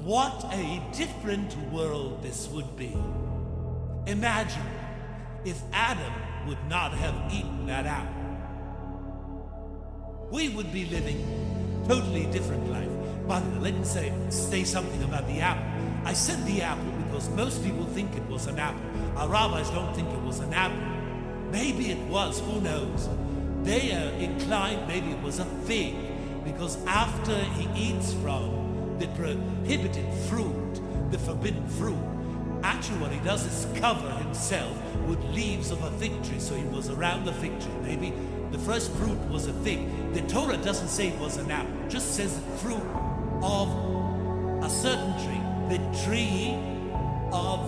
What a different world this would be. Imagine if Adam would not have eaten that apple. We would be living a totally different life. But let me say something about the apple. I said the apple because most people think it was an apple. Our rabbis don't think it was an apple. Maybe it was, who knows? They are inclined, maybe it was a fig, because after he eats from the prohibited fruit, the forbidden fruit, actually what he does is cover himself with leaves of a fig tree, so he was around the fig tree. Maybe the first fruit was a fig. The Torah doesn't say it was an apple, it just says the fruit of a certain tree, the tree of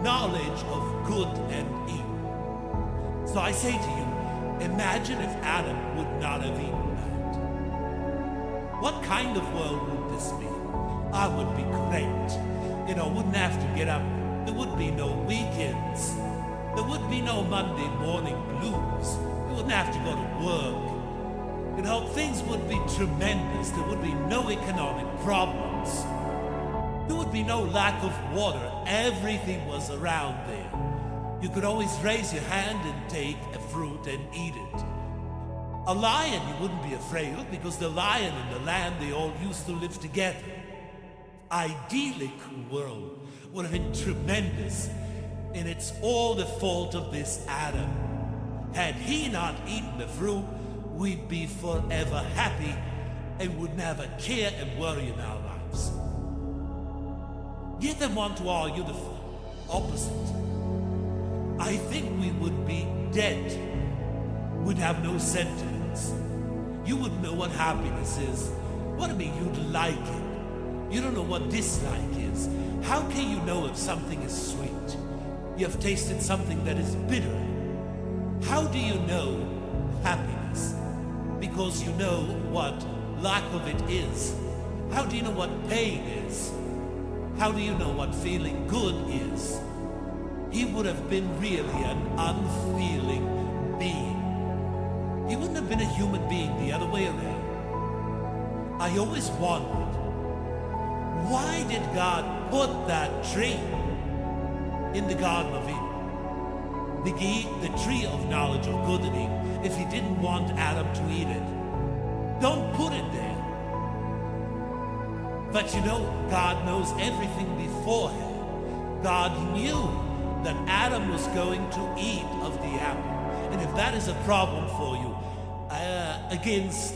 knowledge of good and evil. So I say to you, imagine if Adam would not have eaten that. What kind of world would this be? I would be great. You know, wouldn't have to get up. There would be no weekends. There would be no Monday morning blues. You wouldn't have to go to work. You know, things would be tremendous. There would be no economic problems. There would be no lack of water. Everything was around there. You could always raise your hand and take a fruit and eat it. A lion you wouldn't be afraid of, because the lion and the lamb, they all used to live together. Idyllic world would have been tremendous, and it's all the fault of this Adam. Had he not eaten the fruit, we'd be forever happy and would never care and worry in our lives. Yet I want to argue the opposite. I think we would be dead. We'd have no sentiments. You wouldn't know what happiness is. What do you mean you'd like it? You don't know what dislike is. How can you know if something is sweet? You have tasted something that is bitter. How do you know happiness? Because you know what lack of it is. How do you know what pain is? How do you know what feeling good is? He would have been really an unfeeling being. He wouldn't have been a human being the other way around. I always wondered, why did God put that tree in the Garden of Eden? The tree of knowledge of good and evil, if he didn't want Adam to eat it. Don't put it there. But you know, God knows everything beforehand. God knew that Adam was going to eat of the apple. And if that is a problem for you, against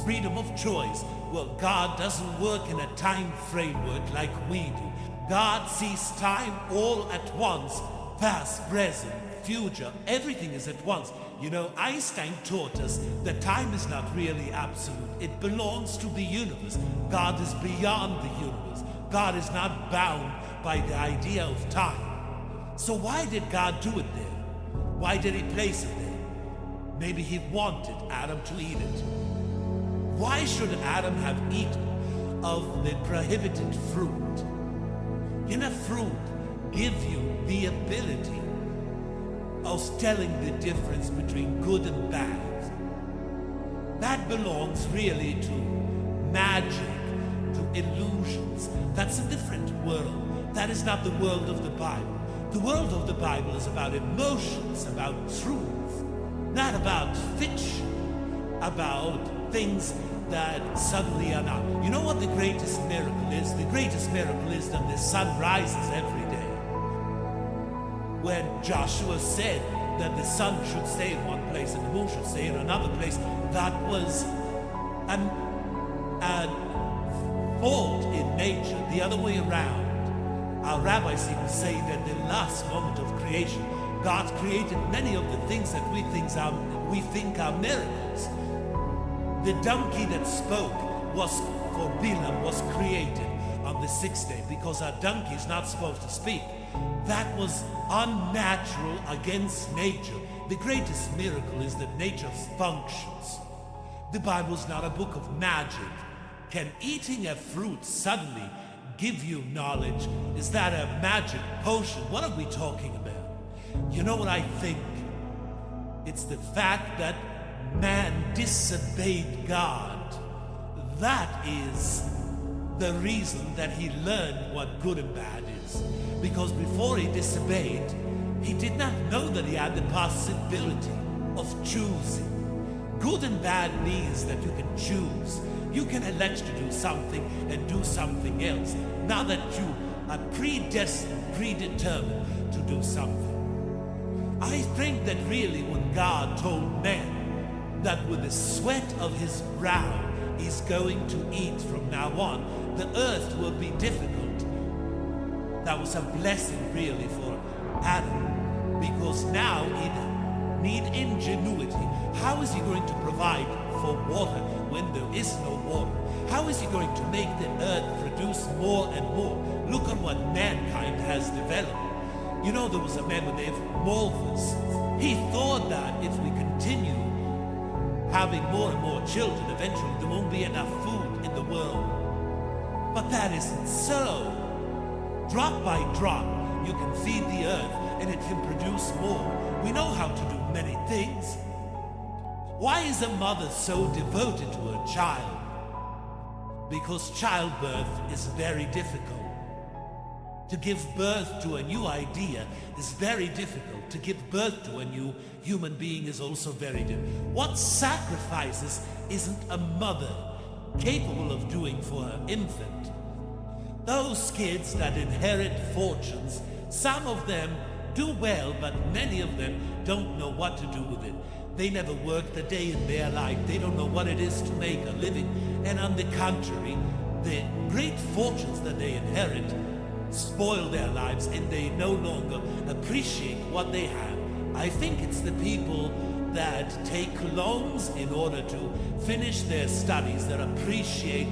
freedom of choice, well, God doesn't work in a time framework like we do. God sees time all at once, past, present, future, everything is at once. You know, Einstein taught us that time is not really absolute. It belongs to the universe. God is beyond the universe. God is not bound by the idea of time. So why did God do it there? Why did he place it there? Maybe he wanted Adam to eat it. Why should Adam have eaten of the prohibited fruit? Can a fruit give you the ability of telling the difference between good and bad? That belongs really to magic, to illusions. That's a different world. That is not the world of the Bible. The world of the Bible is about emotions, about truth, not about fiction, about things that suddenly are not. You know what the greatest miracle is? The greatest miracle is that the sun rises every day. When Joshua said that the sun should stay in one place and the moon should stay in another place, that was a fault in nature, the other way around. Our rabbis even say that the last moment of creation, God created many of the things that we think are miracles. The donkey that spoke for Balaam was created on the sixth day, because a donkey is not supposed to speak. That was unnatural, against nature. The greatest miracle is that nature functions. The Bible is not a book of magic. Can eating a fruit suddenly give you knowledge? Is that a magic potion? What are we talking about? You know what I think? It's the fact that man disobeyed God. That is the reason that he learned what good and bad is. Because before he disobeyed, he did not know that he had the possibility of choosing. Good and bad means that you can choose. You can elect to do something and do something else, now that you are predestined, predetermined to do something. I think that really when God told man that with the sweat of his brow he's going to eat from now on, the earth will be difficult. That was a blessing really for Adam, because now he'd need ingenuity. How is he going to provide for water when there is no water? How is he going to make the earth produce more and more? Look at what mankind has developed. You know, there was a man named Malthus. He thought that if we continue having more and more children, eventually there won't be enough food in the world. But that isn't so. Drop by drop, you can feed the earth and it can produce more. We know how to do many things. Why is a mother so devoted to her child? Because childbirth is very difficult. To give birth to a new idea is very difficult. To give birth to a new human being is also very difficult. What sacrifices isn't a mother capable of doing for her infant? Those kids that inherit fortunes, some of them do well, but many of them don't know what to do with it. They never worked a day in their life. They don't know what it is to make a living. And on the contrary, the great fortunes that they inherit spoil their lives, and they no longer appreciate what they have. I think it's the people that take loans in order to finish their studies that appreciate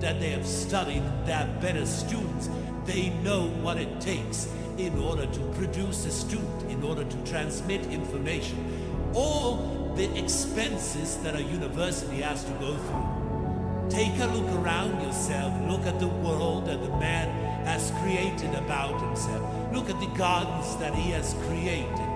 that they have studied, they're better students. They know what it takes in order to produce a student, in order to transmit information. All the expenses that a university has to go through. Take a look around yourself, look at the world that the man has created about himself. Look at the gardens that he has created.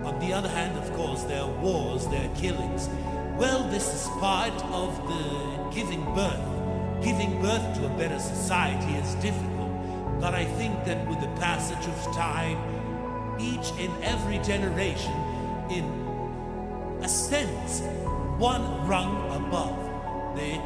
On the other hand, of course, there are wars, there are killings. Well, this is part of the giving birth. Giving birth to a better society is difficult, but I think that with the passage of time, each and every generation, in a sense, one rung above the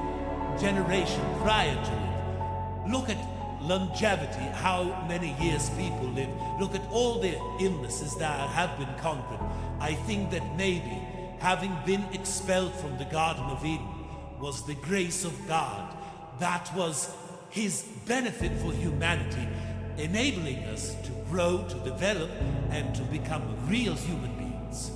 generation prior to it. Look at longevity, how many years people live. Look at all the illnesses that have been conquered. I think that maybe having been expelled from the Garden of Eden was the grace of God. That was his benefit for humanity, enabling us to grow, to develop, and to become real human beings.